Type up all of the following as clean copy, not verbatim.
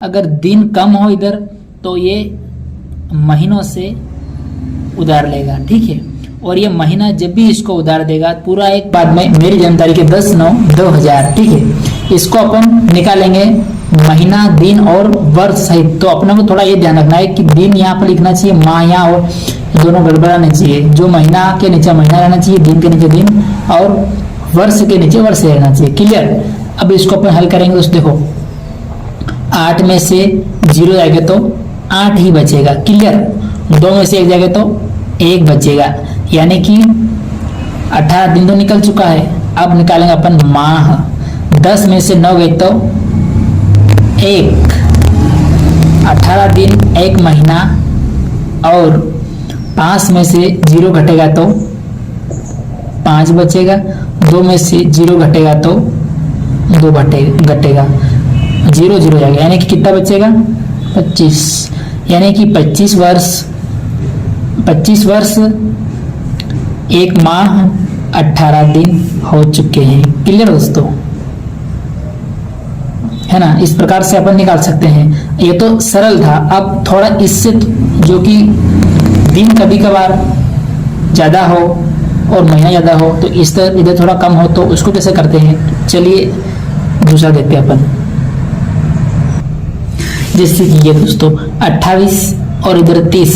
अगर दिन कम हो इधर तो ये महीनों से उधार लेगा, ठीक है। और ये महीना जब भी इसको उधार देगा पूरा एक बाद में मेरी जानकारी के 10/9/2000, ठीक है। इसको अपन निकालेंगे महीना, दिन और वर्ष सहित। तो अपने को थोड़ा ये ध्यान रखना है कि दिन यहाँ पर लिखना चाहिए, माह यहाँ और दोनों गड़बड़ाना चाहिए। जो महीना के नीचे महीना रहना चाहिए, दिन के नीचे दिन और वर्ष के नीचे वर्ष रहना चाहिए। क्लियर। अब इसको अपन हल करेंगे दोस्तों। देखो 8 में से 0 जाएगा तो 8 ही बचेगा। क्लियर। 2 में से 1 जाएगा तो 1 बचेगा, यानी कि 18 दिन तो निकल चुका है। अब निकालेंगे अपन माह। 10 में से 9 गए तो 1, 18 दिन 1 महीना। और 5 में से 0 घटेगा तो 5 बचेगा। 2 में से 0 घटेगा तो 2 घटेगा, 0 0 जाएगा, यानी कि कितना बचेगा 25। यानी कि 25 वर्ष 1 माह 18 दिन हो चुके हैं। क्लियर दोस्तों, है ना। इस प्रकार से अपन निकाल सकते हैं। ये तो सरल था। अब थोड़ा इससे जो कि दिन कभी कभार ज्यादा हो और महीना ज्यादा हो तो इस तरह इधर थोड़ा कम हो तो उसको कैसे करते हैं, चलिए दूसरा देखते हैं अपन। जैसे कि ये दोस्तों 28 और इधर 30,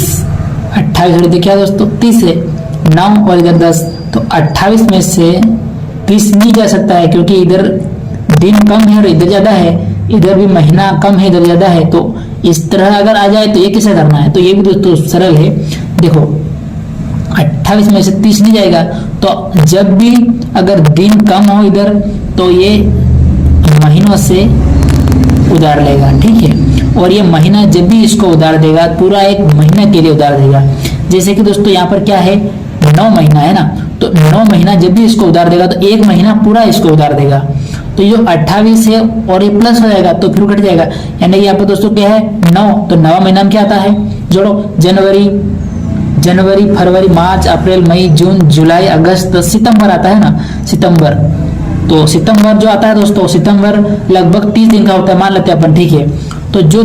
28 और इधर क्या दोस्तों 30 है, 9 और इधर 10, तो 28 में से 30 नहीं जा सकता है क्योंकि इधर दिन कम है और इधर ज्यादा है, इधर भी महीना कम है इधर ज्यादा है। तो इस तरह अगर आ जाए तो ये कैसे करना है, तो ये भी दोस्तों सरल है। देखो 28 में से 30 नहीं जाएगा, तो जब भी अगर दिन कम हो इधर तो ये महीनों से उधार लेगा, ठीक है। और ये महीना जब भी इसको उधार देगा पूरा एक महीना के लिए उधार देगा। जैसे कि दोस्तों यहाँ पर क्या है 9 महीना है ना, तो 9 महीना जब भी इसको उधार देगा तो 1 महीना पूरा इसको उधार देगा। तो ये 28 है और ये प्लस हो जाएगा तो फिर कट जाएगा, यानी यहाँ पर दोस्तों क्या है 9, तो 9वां महीना में क्या आता है, जोड़ो, जनवरी फरवरी मार्च अप्रैल मई जून जुलाई अगस्त सितंबर आता है ना, सितंबर। तो सितंबर जो आता है दोस्तों, सितंबर लगभग 30 दिन का होता है मान लेते हैं अपन, ठीक है। तो जो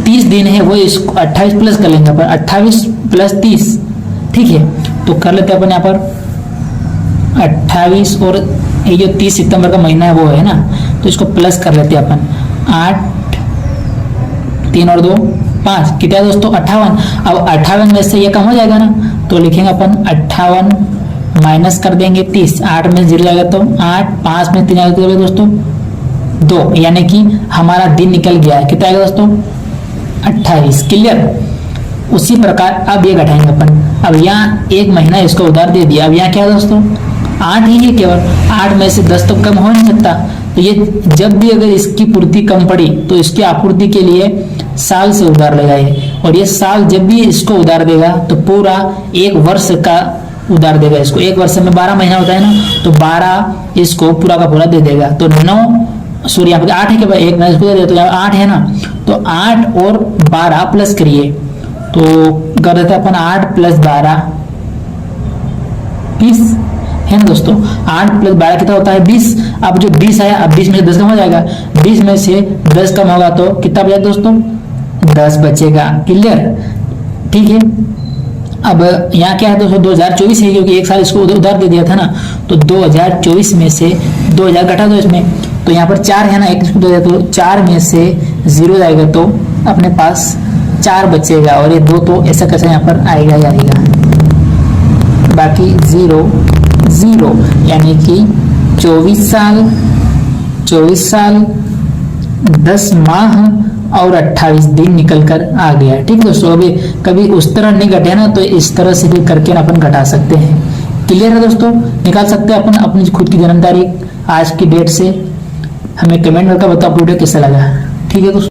30 दिन है वो इसको 28 प्लस कर लेंगे अपन, 28 प्लस 30, ठीक है। तो कर लेते हैं अपन यहाँ पर 28 और ये जो 30 सितंबर का महीना है वो है ना, तो इसको प्लस कर लेते हैं अपन। 8 3 और 2 5, कितना है दोस्तों 58। अब 58 में से ये कम हो जाएगा ना, तो लिखेंगे अपन 58 माइनस कर देंगे 30। 8 में 0 जाएगा तो 8, 5 में 3 आएगा तो दोस्तों 2, यानी कि हमारा दिन निकल गया है। कितना आएगा दोस्तों 28। क्लियर। उसी प्रकार अब ये घटाएंगे अपन। अब यहाँ 1 महीना इसको उधार दे दिया, अब यहाँ क्या है दोस्तों 8 ही है केवल, 8 में से 10 तो कम हो नहीं सकता। तो ये जब भी अगर इसकी पूर्ति कम पड़ी तो इसकी आपूर्ति के लिए साल से उधार लेगा ये, और ये साल जब भी इसको उधार देगा तो पूरा 1 वर्ष का उधार देगा इसको। 1 वर्ष में 12 महीना होता है ना, तो 12 इसको पूरा का पूरा दे देगा। तो 9 सॉरी यहाँ पे 8 है कि भाई 1 महीना इसको दे देगा, तो यहाँ 8 है ना, तो 8 और 12 प्लस करिए तो कर देते अपन 8 + 12 20 है ना दोस्तों। 8 + 12 कितना होता है 20। अब जो 20 आया, अब 20 में से 10 कम हो जाएगा, 20 में से 10 कम होगा तो कितना बचेगा दोस्तों 10 बचेगा। क्लियर, ठीक है। अब यहाँ क्या है दोस्तों 2024 है क्योंकि 1 साल इसको उधार दे दिया था ना, तो 2024 में से 2000 घटा दो इसमें, तो यहाँ पर 4 है ना, 1 इसको दे दिया तो 4 में से 0 जाएगा तो अपने पास 4 बचेगा, और ये 2 तो ऐसा कैसे यहाँ पर आएगा ही आएगा, बाकी 0 0, यानी कि 24 साल 10 माह और 28 दिन निकल कर आ गया। ठीक दोस्तों, अभी कभी उस तरह नहीं घटे ना तो इस तरह से भी करके अपन घटा सकते हैं। क्लियर है दोस्तों, निकाल सकते हैं अपन अपनी खुद की जन्म तारीख आज की डेट से। हमें कमेंट करके बताओ वीडियो कैसा लगा। ठीक है दोस्तों।